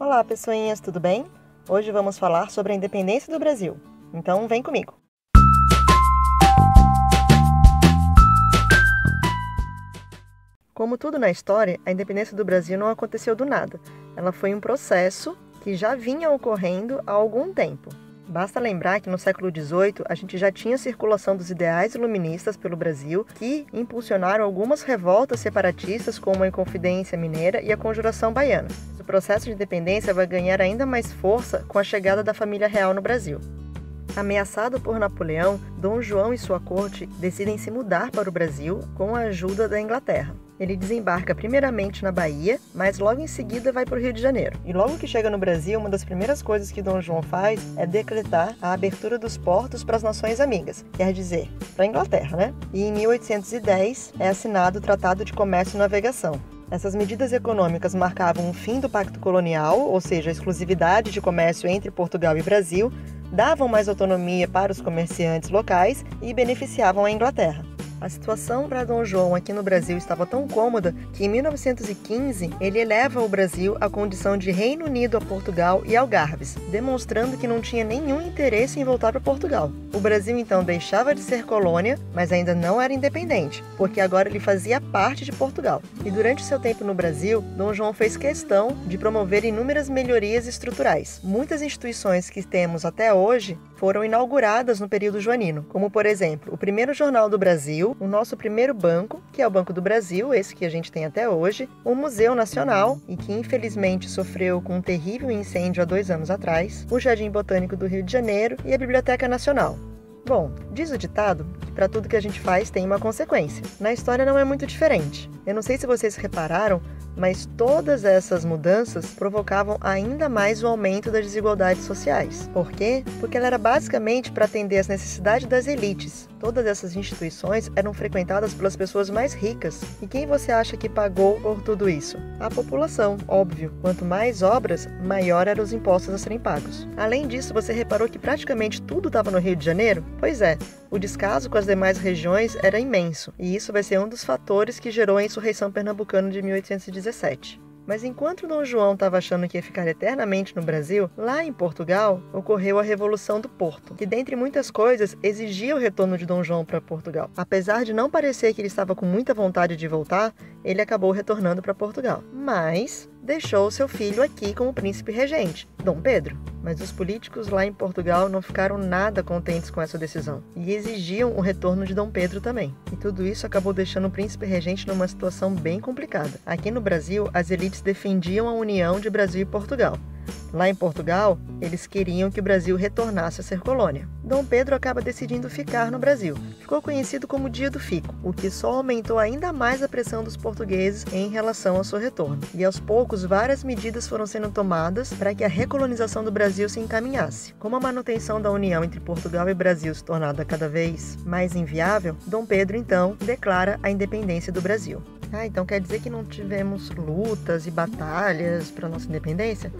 Olá, pessoinhas, tudo bem? Hoje vamos falar sobre a independência do Brasil. Então, vem comigo! Como tudo na história, a independência do Brasil não aconteceu do nada. Ela foi um processo que já vinha ocorrendo há algum tempo. Basta lembrar que no século XVIII a gente já tinha circulação dos ideais iluministas pelo Brasil que impulsionaram algumas revoltas separatistas como a Inconfidência Mineira e a Conjuração Baiana. O processo de independência vai ganhar ainda mais força com a chegada da família real no Brasil. Ameaçado por Napoleão, Dom João e sua corte decidem se mudar para o Brasil com a ajuda da Inglaterra. Ele desembarca primeiramente na Bahia, mas logo em seguida vai para o Rio de Janeiro. E logo que chega no Brasil, uma das primeiras coisas que Dom João faz é decretar a abertura dos portos para as nações amigas, quer dizer, para a Inglaterra, né? E em 1810 é assinado o Tratado de Comércio e Navegação. Essas medidas econômicas marcavam o fim do Pacto Colonial, ou seja, a exclusividade de comércio entre Portugal e Brasil, davam mais autonomia para os comerciantes locais e beneficiavam a Inglaterra. A situação para Dom João aqui no Brasil estava tão cômoda que em 1915 ele eleva o Brasil à condição de Reino Unido a Portugal e Algarves, demonstrando que não tinha nenhum interesse em voltar para Portugal. O Brasil então deixava de ser colônia, mas ainda não era independente, porque agora ele fazia parte de Portugal. E durante seu tempo no Brasil, Dom João fez questão de promover inúmeras melhorias estruturais. Muitas instituições que temos até hoje foram inauguradas no período joanino, como por exemplo, o primeiro jornal do Brasil, o nosso primeiro banco, que é o Banco do Brasil, esse que a gente tem até hoje, o Museu Nacional, e que infelizmente sofreu com um terrível incêndio há 2 anos atrás, o Jardim Botânico do Rio de Janeiro e a Biblioteca Nacional. Bom, diz o ditado que para tudo que a gente faz tem uma consequência. Na história não é muito diferente. Eu não sei se vocês repararam, mas todas essas mudanças provocavam ainda mais o aumento das desigualdades sociais. Por quê? Porque ela era basicamente para atender às necessidades das elites. Todas essas instituições eram frequentadas pelas pessoas mais ricas. E quem você acha que pagou por tudo isso? A população, óbvio. Quanto mais obras, maior eram os impostos a serem pagos. Além disso, você reparou que praticamente tudo estava no Rio de Janeiro? Pois é, o descaso com as demais regiões era imenso. E isso vai ser um dos fatores que gerou a insurreição pernambucana de 1817. Mas enquanto Dom João estava achando que ia ficar eternamente no Brasil, lá em Portugal ocorreu a Revolução do Porto, que dentre muitas coisas exigia o retorno de Dom João para Portugal. Apesar de não parecer que ele estava com muita vontade de voltar, ele acabou retornando para Portugal. Mas deixou seu filho aqui como príncipe regente, Dom Pedro. Mas os políticos lá em Portugal não ficaram nada contentes com essa decisão e exigiam o retorno de Dom Pedro também. E tudo isso acabou deixando o príncipe regente numa situação bem complicada. Aqui no Brasil, as elites defendiam a união de Brasil e Portugal. Lá em Portugal, eles queriam que o Brasil retornasse a ser colônia. Dom Pedro acaba decidindo ficar no Brasil. Ficou conhecido como Dia do Fico, o que só aumentou ainda mais a pressão dos portugueses em relação ao seu retorno. E aos poucos, várias medidas foram sendo tomadas para que a recolonização do Brasil se encaminhasse. Como a manutenção da união entre Portugal e Brasil se tornava cada vez mais inviável, Dom Pedro, então, declara a independência do Brasil. Então quer dizer que não tivemos lutas e batalhas para a nossa independência?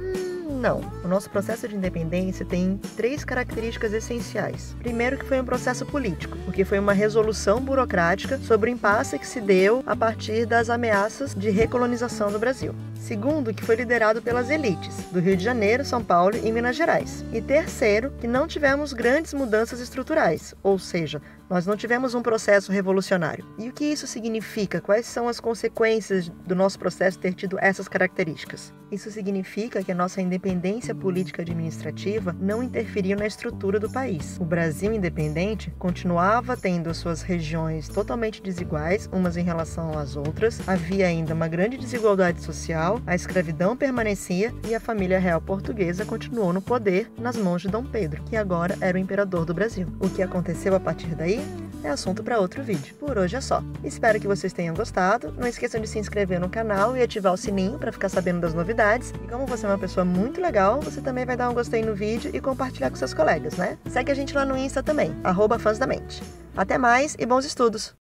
Não. O nosso processo de independência tem 3 características essenciais. Primeiro, que foi um processo político, porque foi uma resolução burocrática sobre o impasse que se deu a partir das ameaças de recolonização do Brasil. Segundo, que foi liderado pelas elites do Rio de Janeiro, São Paulo e Minas Gerais. E terceiro, que não tivemos grandes mudanças estruturais, ou seja, nós não tivemos um processo revolucionário. E o que isso significa? Quais são as consequências do nosso processo ter tido essas características? Isso significa que a nossa independência política administrativa não interferiu na estrutura do país. O Brasil independente continuava tendo suas regiões totalmente desiguais, umas em relação às outras, havia ainda uma grande desigualdade social, a escravidão permanecia e a família real portuguesa continuou no poder nas mãos de Dom Pedro, que agora era o imperador do Brasil. O que aconteceu a partir daí é assunto para outro vídeo. Por hoje é só. Espero que vocês tenham gostado. Não esqueçam de se inscrever no canal e ativar o sininho para ficar sabendo das novidades. E como você é uma pessoa muito legal, você também vai dar um gostei no vídeo e compartilhar com seus colegas, né? Segue a gente lá no Insta também, @fãsdamente. Até mais e bons estudos!